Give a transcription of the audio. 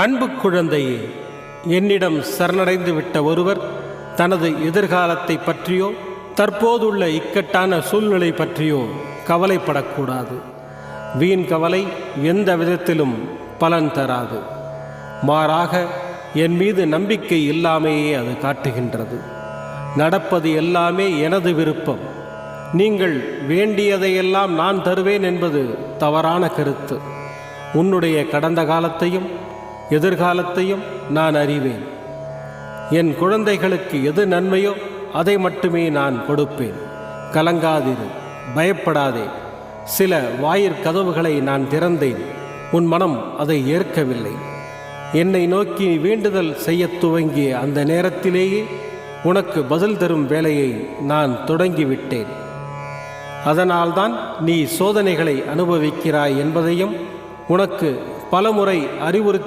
அன்பு குழந்தையே, என்னிடம் சரணடைந்து விட்ட ஒருவர் தனது எதிர்காலத்தை பற்றியோ தற்போதுள்ள இக்கட்டான சூழ்நிலை பற்றியோ கவலைப்படக்கூடாது. வீண் கவலை எந்த விதத்திலும் பலன் தராது. மாறாக என் மீது நம்பிக்கை இல்லாமையே அது காட்டுகின்றது. நடப்பது எல்லாமே எனது விருப்பம், நீங்கள் வேண்டியதையெல்லாம் நான் தருவேன் என்பது தவறான கருத்து. உன்னுடைய கடந்த காலத்தையும் எதிர்காலத்தையும் நான் அறிவேன். என் குழந்தைகளுக்கு எது நன்மையோ அதை மட்டுமே நான் கொடுப்பேன். கலங்காதிரு, பயப்படாதே. சில வாயிற்கதவுகளை நான் திறந்தேன், உன் மனம் அதை ஏற்கவில்லை. என்னை நோக்கி வேண்டுதல் செய்ய துவங்கிய அந்த நேரத்திலேயே உனக்கு பதில் தரும் வேலையை நான் தொடங்கிவிட்டேன். அதனால்தான் நீ சோதனைகளை அனுபவிக்கிறாய் என்பதையும் உனக்கு பலமுறை அறிவுறுத்தி